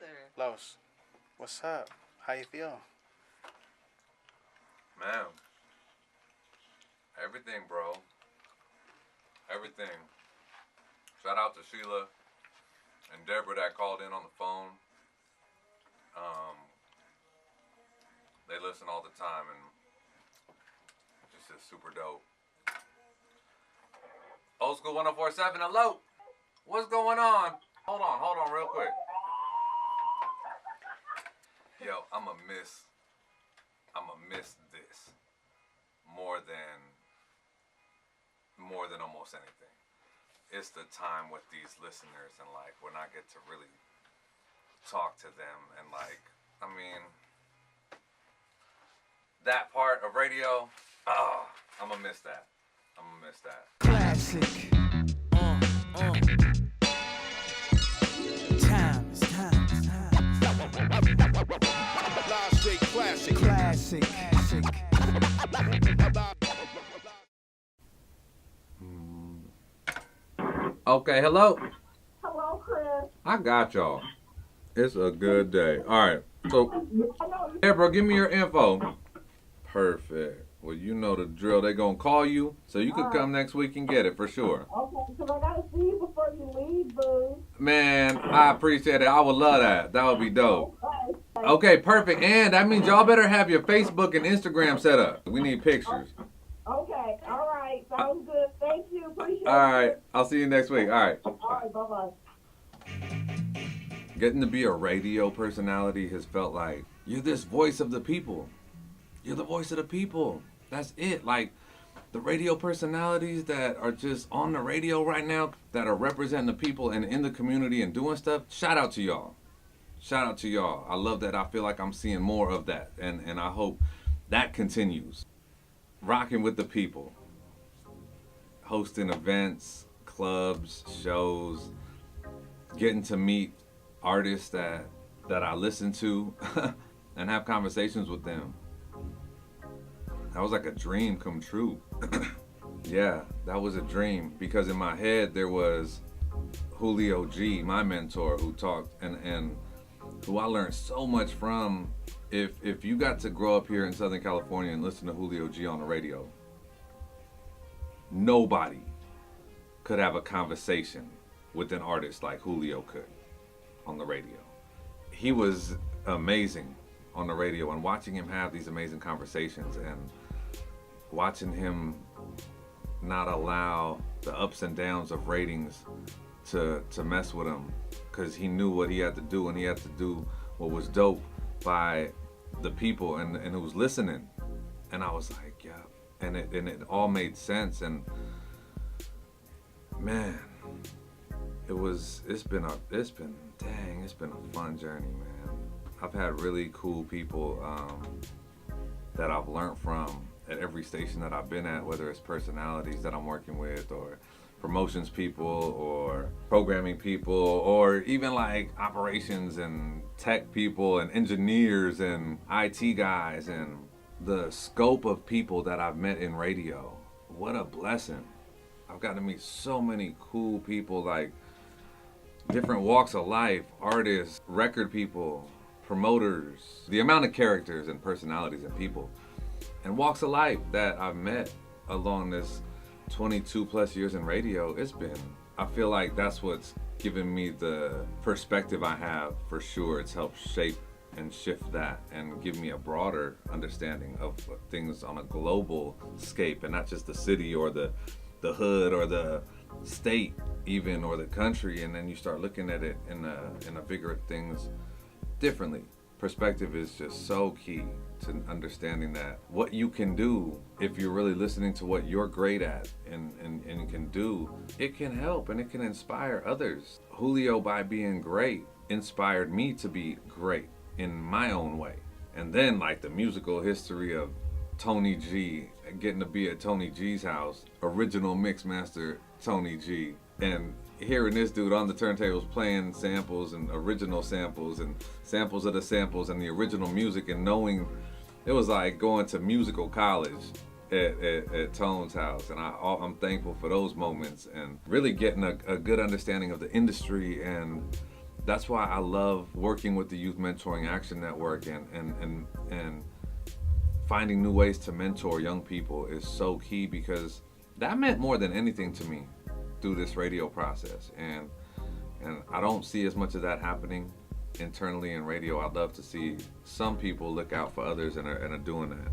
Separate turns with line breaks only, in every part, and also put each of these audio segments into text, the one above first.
there.
Los, what's up? How you feel?
Man, everything, bro. Everything. Shout out to Sheila and Deborah that called in on the phone. They listen all the time and it's just super dope. Old School 1047, hello. What's going on? Hold on real quick. Yo, I'ma miss this more than almost anything. It's the time with these listeners and like when I get to really talk to them and like, I mean, that part of radio, I'm gonna miss that.
Classic.
Live straight classic.
Okay, hello.
Hello, Chris.
I got y'all. It's a good day. All right. So, Deborah, give me your info. Perfect. Well, you know the drill. They gonna call you, so you could come next week and get it for sure.
Okay, because I got to see you before you leave, boo.
Man, I appreciate it. I would love that. That would be dope.
Okay.
Okay, perfect. And that means y'all better have your Facebook and Instagram set up. We need pictures.
Okay, all right. Sounds good. Thank you. Appreciate it.
All right. I'll see you next week. All right.
All right, bye-bye.
Getting to be a radio personality has felt like you're this voice of the people. You're the voice of the people. That's it. Like the radio personalities that are just on the radio right now that are representing the people and in the community and doing stuff. Shout out to y'all. Shout out to y'all. I love that. I feel like I'm seeing more of that. And I hope that continues. Rocking with the people. Hosting events, clubs, shows. Getting to meet artists that I listen to and have conversations with them. That was like a dream come true. Yeah, that was a dream because in my head there was Julio G, my mentor, who talked and who I learned so much from. If you got to grow up here in Southern California and listen to Julio G on the radio, nobody could have a conversation with an artist like Julio could on the radio. He was amazing on the radio, and watching him have these amazing conversations and watching him not allow the ups and downs of ratings to mess with him, because he knew what he had to do, and he had to do what was dope by the people and who was listening. And I was like, yeah, and it all made sense. And man, it's been a fun journey, man. I've had really cool people that I've learned from at every station that I've been at, whether it's personalities that I'm working with or promotions people or programming people or even like operations and tech people and engineers and IT guys, and the scope of people that I've met in radio. What a blessing. I've gotten to meet so many cool people, like different walks of life, artists, record people, promoters, the amount of characters and personalities and people and walks of life that I've met along this 22 plus years in radio. I feel like that's what's given me the perspective I have for sure. It's helped shape and shift that and give me a broader understanding of things on a global scape and not just the city or the hood or the state even or the country. And then you start looking at it in a bigger of things differently. Perspective is just so key to understanding that what you can do, if you're really listening to what you're great at and you can do, it can help and it can inspire others. Julio, by being great, inspired me to be great in my own way. And then like the musical history of Tony G, getting to be at Tony G's house, original mixmaster Tony G, and hearing this dude on the turntables playing samples and original samples and samples of the samples and the original music, and knowing it was like going to musical college at Tone's house. And I'm thankful for those moments and really getting a good understanding of the industry and That's why I love working with the Youth Mentoring Action Network, and finding new ways to mentor young people is so key, because that meant more than anything to me through this radio process. And I don't see as much of that happening internally in radio. I'd love to see some people look out for others and are doing that.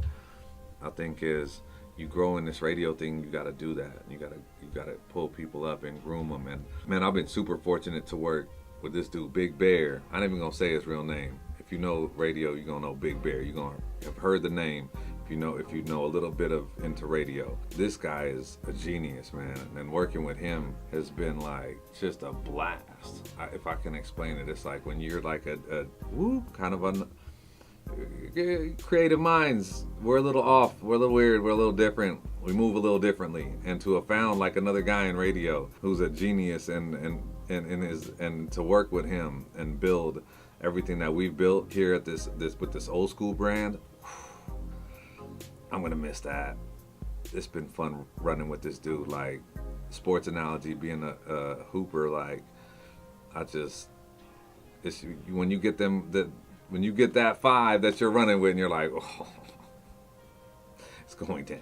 I think as you grow in this radio thing, you got to do that. You got to pull people up and groom them. And man, I've been super fortunate to work with this dude, Big Bear. I ain't even gonna say his real name. If you know radio, you're gonna know Big Bear. You're gonna have heard the name. If you know a little bit of into radio. This guy is a genius, man. And working with him has been like just a blast. If I can explain it, it's like when you're like a kind of a creative minds. We're a little off. We're a little weird. We're a little different. We move a little differently. And to have found like another guy in radio who's a genius and to work with him and build everything that we've built here at this with this old school brand, I'm gonna miss that. It's been fun running with this dude. Like, sports analogy, being a hooper, like it's when you get when you get that five that you're running with and you're like, oh, it's going down.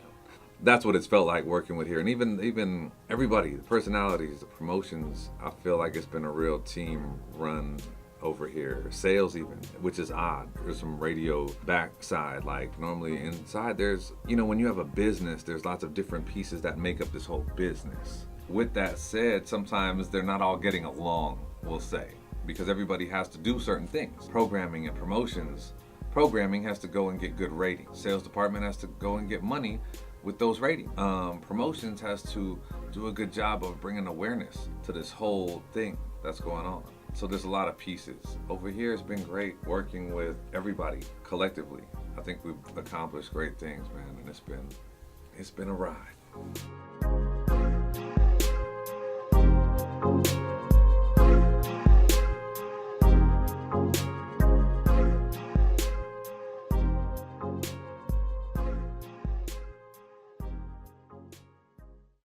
That's what it's felt like working with here. And even everybody, the personalities, the promotions, I feel like it's been a real team run over here. Sales even, which is odd. There's some radio backside. Like normally inside there's, when you have a business, there's lots of different pieces that make up this whole business. With that said, sometimes they're not all getting along, we'll say, because everybody has to do certain things. Programming and promotions. Programming has to go and get good ratings. Sales department has to go and get money with those ratings. Promotions has to do a good job of bringing awareness to this whole thing that's going on. So there's a lot of pieces. Over here, it's been great working with everybody collectively. I think we've accomplished great things, man, and it's been a ride.